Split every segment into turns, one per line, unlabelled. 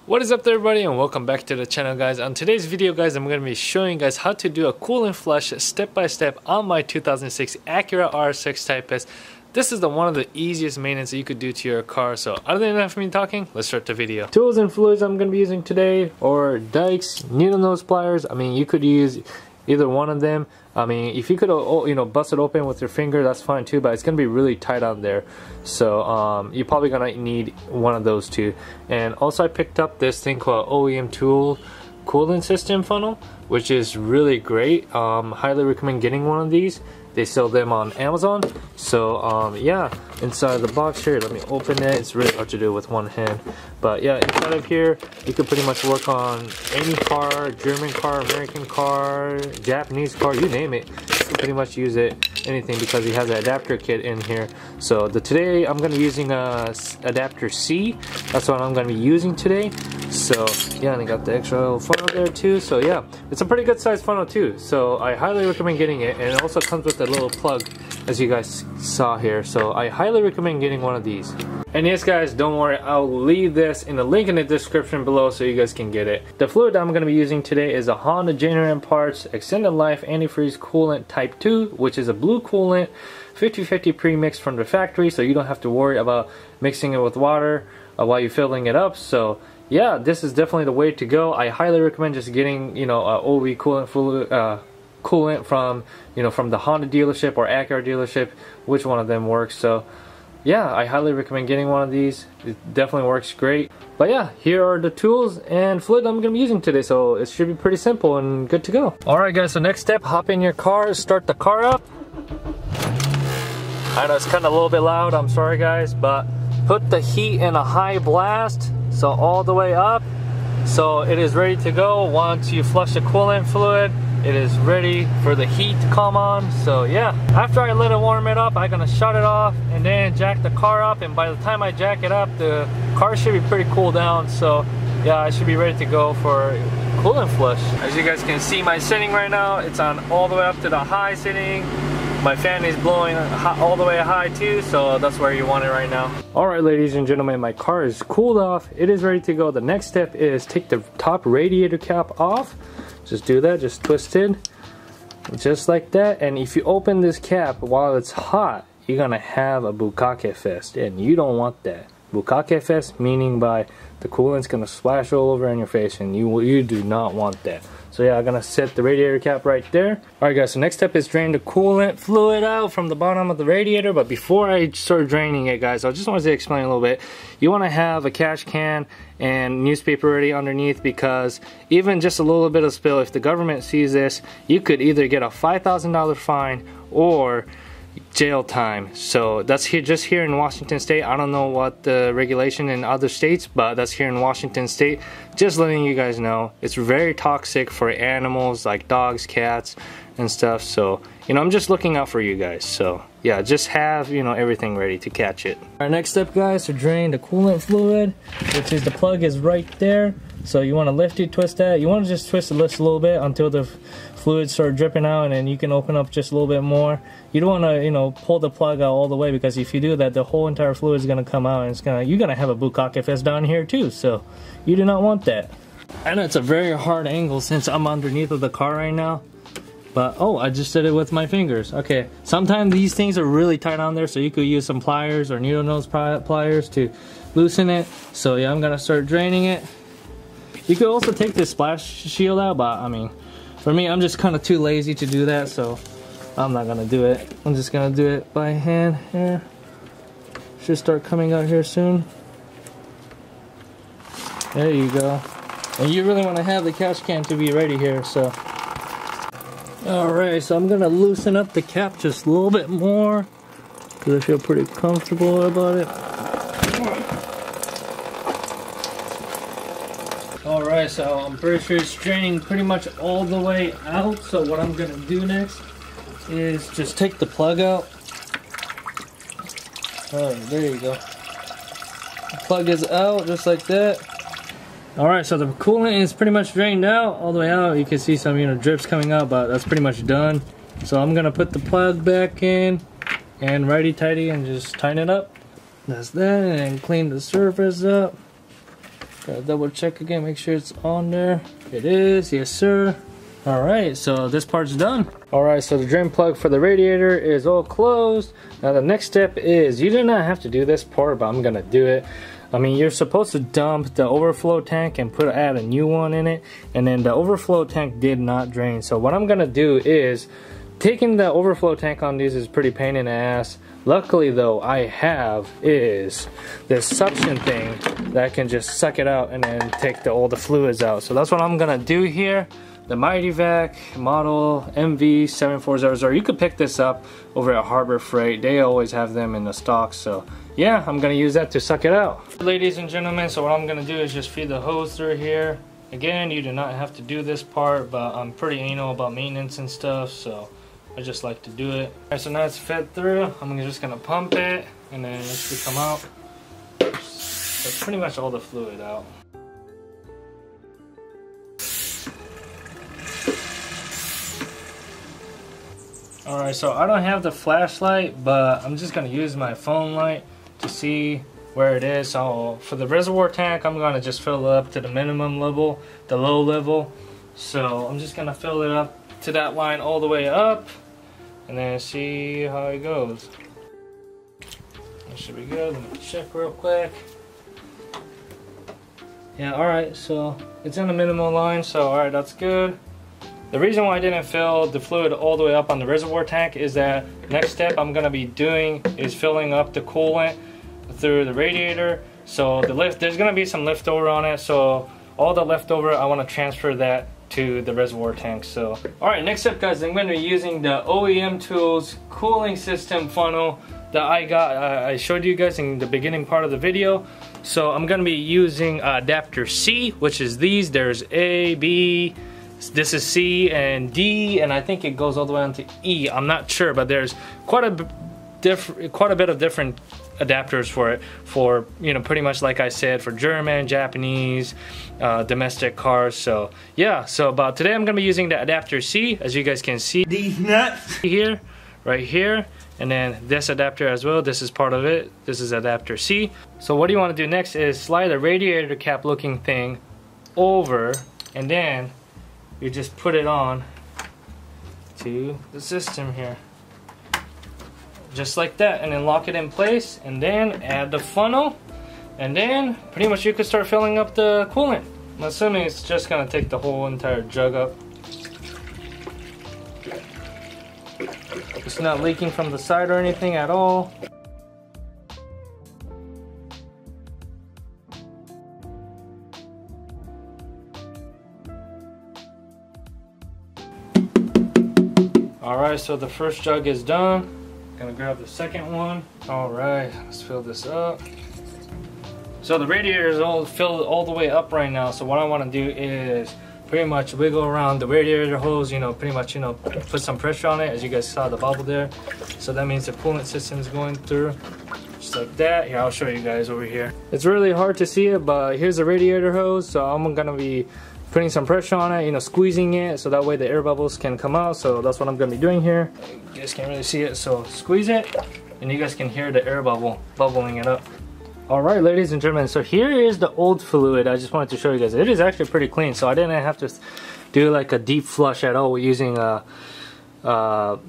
What is up there, everybody, and welcome back to the channel, guys. On today's video, guys, I'm going to be showing you guys how to do a coolant flush step by step on my 2006 Acura RSX Type S. This is one of the easiest maintenance that you could do to your car. So other than enough of me talking, let's start the video. Tools and fluids I'm going to be using today are dikes, needle nose pliers. I mean, you could use either one of them. I mean, if you could, bust it open with your finger, that's fine too, but it's gonna be really tight on there. So you're probably gonna need one of those two. And also I picked up this thing called OEM Tool coolant system funnel, which is really great. Highly recommend getting one of these. They sell them on Amazon. So yeah, inside the box here, let me open it. It's really hard to do with one hand, but yeah, inside of here you can pretty much work on any car, German car, American car, Japanese car, you name it. You can pretty much use it, anything, because it has an adapter kit in here. So today I'm going to be using adapter C. That's what I'm going to be using today. So yeah, and I got the extra funnel there too. So yeah, it's a pretty good size funnel too. So I highly recommend getting it, and it also comes with a little plug, as you guys saw here. So I highly recommend getting one of these. And yes, guys, don't worry, I'll leave this in the link in the description below so you guys can get it. The fluid that I'm going to be using today is a Honda Genuine Parts Extended Life Antifreeze Coolant Type 2, which is a blue coolant, 50-50 pre-mix from the factory, so you don't have to worry about mixing it with water while you're filling it up. So yeah, this is definitely the way to go. I highly recommend just getting, a OE coolant fluid, coolant from the Honda dealership or Acura dealership, which one of them works. So yeah, I highly recommend getting one of these. It definitely works great. But yeah, here are the tools and fluid I'm going to be using today, so it should be pretty simple and good to go. Alright guys, so next step, hop in your car, start the car up. I know it's kind of a little bit loud, I'm sorry guys, but put the heat in a high blast, so all the way up, so it is ready to go. Once you flush the coolant fluid, it is ready for the heat to come on. So yeah, after I let it warm it up, I'm gonna shut it off and then jack the car up, and by the time I jack it up, the car should be pretty cool down. So yeah, I should be ready to go for coolant flush. As you guys can see, my setting right now, it's on all the way up to the high setting. My fan is blowing all the way high too, so that's where you want it right now. Alright ladies and gentlemen, my car is cooled off. It is ready to go. The next step is take the top radiator cap off. Just do that, just twist it, just like that. And if you open this cap while it's hot, you're gonna have a bukkake fest, and you don't want that. Bukkake fest meaning by the coolant's gonna splash all over in your face, and you do not want that. So yeah, I'm gonna set the radiator cap right there. Alright guys, so next step is drain the coolant fluid out from the bottom of the radiator. But before I start draining it, guys, I just wanted to explain a little bit. You want to have a cash can and newspaper ready underneath, because even just a little bit of spill, if the government sees this, you could either get a $5,000 fine or jail time. So that's here, just here in Washington State. I don't know what the regulation in other states, but that's here in Washington State. Just letting you guys know, it's very toxic for animals like dogs, cats, and stuff. So I'm just looking out for you guys. So yeah, just have everything ready to catch it. Our next step, guys, to drain the coolant fluid, which is the plug is right there. So you want to lift it, twist that. You want to just twist it just a little bit until the fluid start dripping out, and then you can open up just a little bit more. You don't want to pull the plug out all the way, because if you do that, the whole entire fluid is going to come out, and you're gonna have a bukkake fest down here too. So you do not want that. I know it's a very hard angle since I'm underneath of the car right now, but oh, I just did it with my fingers. Okay, sometimes these things are really tight on there, so you could use some pliers or needle nose pliers to loosen it. So yeah, I'm gonna start draining it. You could also take this splash shield out, but I mean, for me, I'm just kind of too lazy to do that, so I'm not gonna do it. I'm just gonna do it by hand here. Should start coming out here soon. There you go. And you really want to have the cash can to be ready here, so. Alright, so I'm gonna loosen up the cap just a little bit more, because I feel pretty comfortable about it. Alright, so I'm pretty sure it's draining pretty much all the way out. So what I'm gonna do next is just take the plug out. Alright, there you go. The plug is out just like that. Alright, so the coolant is pretty much drained out, all the way out. You can see some drips coming out, but that's pretty much done. So I'm gonna put the plug back in and righty-tighty and just tighten it up. That's that, and clean the surface up. Gotta double check again, make sure it's on there. It is, yes sir. Alright, so this part's done. Alright, so the drain plug for the radiator is all closed. Now the next step is, you do not have to do this part, but I'm gonna do it. I mean, you're supposed to dump the overflow tank and add a new one in it, and then the overflow tank did not drain. So what I'm gonna do is, taking the overflow tank on these is pretty pain in the ass. Luckily though, I have is this suction thing that can just suck it out and then take all the fluids out. So that's what I'm gonna do here. The Mighty Vac model MV7400. You could pick this up over at Harbor Freight. They always have them in the stock. So yeah, I'm gonna use that to suck it out. Ladies and gentlemen, so what I'm gonna do is just feed the hose through here. Again, you do not have to do this part, but I'm pretty anal about maintenance and stuff, so I just like to do it. Alright, so now it's fed through. I'm just gonna pump it, and then it should come out. That's pretty much all the fluid out. Alright, so I don't have the flashlight, but I'm just gonna use my phone light to see where it is. So for the reservoir tank, I'm gonna just fill it up to the minimum level, the low level. So I'm just gonna fill it up to that line all the way up, and then see how it goes. That should be good. Let me check real quick. Yeah, alright, so it's in the minimal line, so alright, that's good. The reason why I didn't fill the fluid all the way up on the reservoir tank is that next step I'm gonna be doing is filling up the coolant through the radiator. So there's gonna be some leftover on it, so all the leftover I want to transfer that to the reservoir tank. So alright, next up guys, I'm going to be using the OEM Tools cooling system funnel that I showed you guys in the beginning part of the video. So I'm going to be using adapter C, which is these. There's A, B, this is C and D, and I think it goes all the way on to E. I'm not sure, but there's quite a bit of different adapters for it, for, you know, pretty much like I said, for German, Japanese, domestic cars. So yeah, so but today I'm gonna be using the adapter C, as you guys can see these nuts here, right here, and then this adapter as well. This is part of it. This is adapter C. So what you want to do next is slide the radiator cap looking thing over, and then you just put it on to the system here. Just like that, and then lock it in place, and then add the funnel, and then pretty much you could start filling up the coolant. I'm assuming it's just gonna take the whole entire jug up. It's not leaking from the side or anything at all. Alright, so the first jug is done. Gonna grab the second one. Alright, let's fill this up. So the radiator is all filled all the way up right now, so what I want to do is pretty much wiggle around the radiator hose, you know, pretty much, you know, put some pressure on it, as you guys saw the bubble there. So that means the coolant system is going through, just like that. Here, I'll show you guys over here. It's really hard to see it, but here's the radiator hose, so I'm gonna be putting some pressure on it, you know, squeezing it, so that way the air bubbles can come out. So that's what I'm gonna be doing here. You guys can't really see it, so squeeze it, and you guys can hear the air bubbling it up. Alright, ladies and gentlemen, so here is the old fluid. I just wanted to show you guys. It is actually pretty clean, so I didn't have to do like a deep flush at all using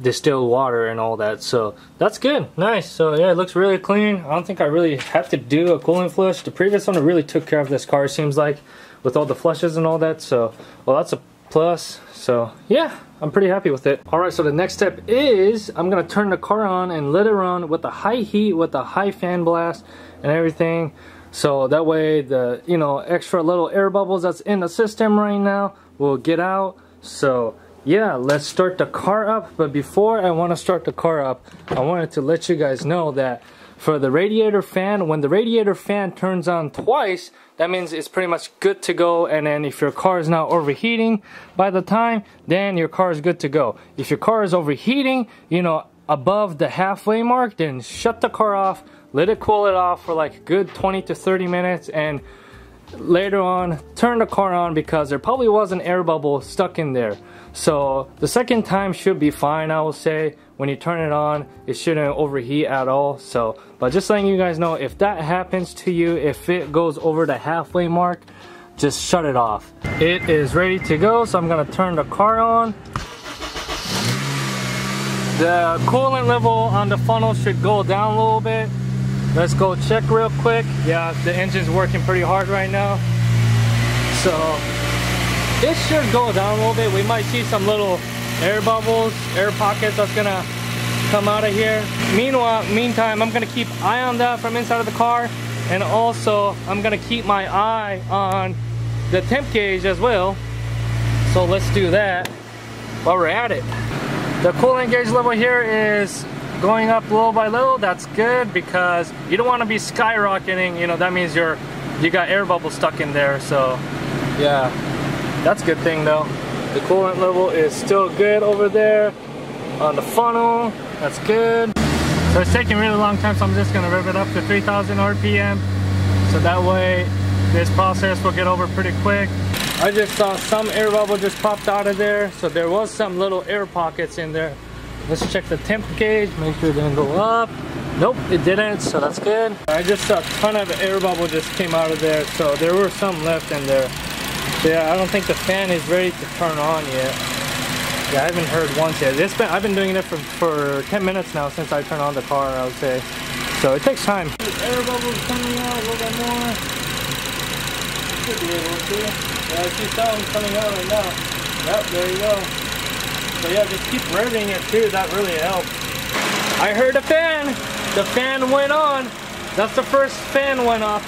distilled water and all that. So that's good, nice. So yeah, it looks really clean. I don't think I really have to do a coolant flush. The previous one really took care of this car, seems like, with all the flushes and all that. So, well, that's a plus. So yeah, I'm pretty happy with it. Alright, so the next step is I'm gonna turn the car on and let it run with the high heat, with the high fan blast and everything, so that way the, you know, extra little air bubbles that's in the system right now will get out. So yeah, let's start the car up. But before I want to start the car up, I wanted to let you guys know that for the radiator fan, when the radiator fan turns on twice, that means it's pretty much good to go. And then if your car is not overheating by the time, then your car is good to go. If your car is overheating, you know, above the halfway mark, then shut the car off, let it cool it off for like a good 20 to 30 minutes, and later on turn the car on because there probably was an air bubble stuck in there. So the second time should be fine, I will say. When you turn it on, it shouldn't overheat at all. So, but just letting you guys know, if that happens to you, if it goes over the halfway mark, just shut it off. It is ready to go, so I'm gonna turn the car on. The coolant level on the funnel should go down a little bit. Let's go check real quick. Yeah, the engine's working pretty hard right now. So it should go down a little bit. We might see some little air bubbles, air pockets that's gonna come out of here. Meantime, I'm gonna keep eye on that from inside of the car, and also I'm gonna keep my eye on the temp gauge as well. So let's do that while we're at it. The coolant gauge level here is going up little by little. That's good because you don't want to be skyrocketing. You know, that means you got air bubbles stuck in there. So yeah, that's a good thing though. The coolant level is still good over there on the funnel. That's good. So it's taking a really long time, so I'm just gonna rev it up to 3,000 RPM. So that way this process will get over pretty quick. I just saw some air bubble just popped out of there. So there was some little air pockets in there. Let's check the temp gauge, make sure it didn't go up. Nope, it didn't, so that's good. I just saw a ton of air bubble just came out of there, so there were some left in there. Yeah, I don't think the fan is ready to turn on yet. Yeah, I haven't heard once yet. I've been doing it for 10 minutes now since I turned on the car, I would say. So it takes time. Air bubbles coming out a little bit more. Should be able to. Yeah, I see some coming out right now. Yep, there you go. So yeah, just keep revving it too, that really helps. I heard a fan! The fan went on! That's the first fan went off.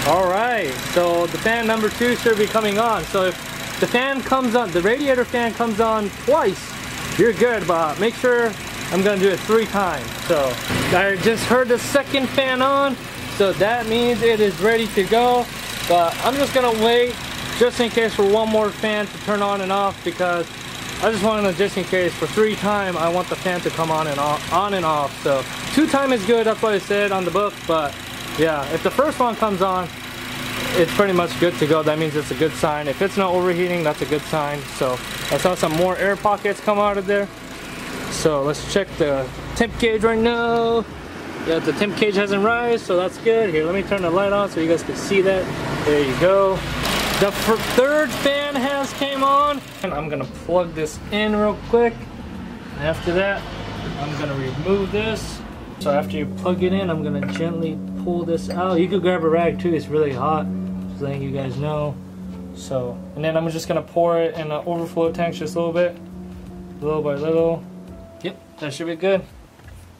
Alright, so the fan number 2 should be coming on. So if the fan comes on, the radiator fan comes on twice, you're good, but make sure I'm gonna do it 3 times. So I just heard the second fan on, so that means it is ready to go. But I'm just gonna wait just in case for one more fan to turn on and off, because I just wanted to, just in case, for 3 times I want the fan to come on and off. So 2 times is good, that's what I said on the book. But yeah, if the first one comes on, it's pretty much good to go. That means it's a good sign. If it's not overheating, that's a good sign. So I saw some more air pockets come out of there. So let's check the temp gauge right now. Yeah, the temp gauge hasn't rise, so that's good. Here, let me turn the light on so you guys can see that. There you go. The third fan has came on, and I'm gonna plug this in real quick. And after that, I'm gonna remove this. So after you plug it in, I'm gonna gently pull this out. You could grab a rag too, it's really hot. Just letting you guys know. So, and then I'm just gonna pour it in the overflow tanks just a little bit. Little by little. Yep, that should be good.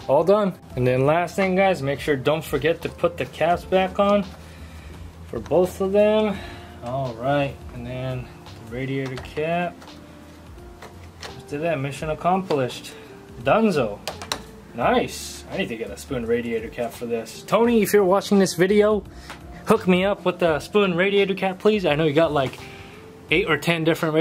All done. And then last thing guys, make sure, don't forget to put the caps back on for both of them. Alright, and then the radiator cap. Just did that, mission accomplished. Dunzo. Nice. I need to get a spoon radiator cap for this. Tony, if you're watching this video, hook me up with the spoon radiator cap, please. I know you got like 8 or 10 different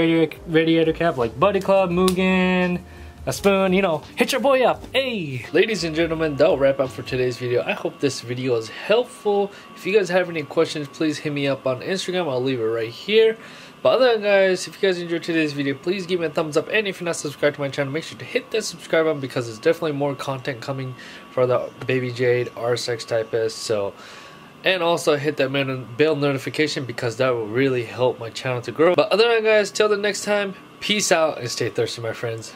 radiator cap, like Buddy Club, Mugen, a spoon, you know, hit your boy up. Hey! Ladies and gentlemen, that'll wrap up for today's video. I hope this video is helpful. If you guys have any questions, please hit me up on Instagram. I'll leave it right here. But other than guys, if you guys enjoyed today's video, please give me a thumbs up. And if you're not subscribed to my channel, make sure to hit that subscribe button, because there's definitely more content coming for the Baby Jade RSX Type S. So, and also hit that bell notification, because that will really help my channel to grow. But other than guys, till the next time, peace out and stay thirsty, my friends.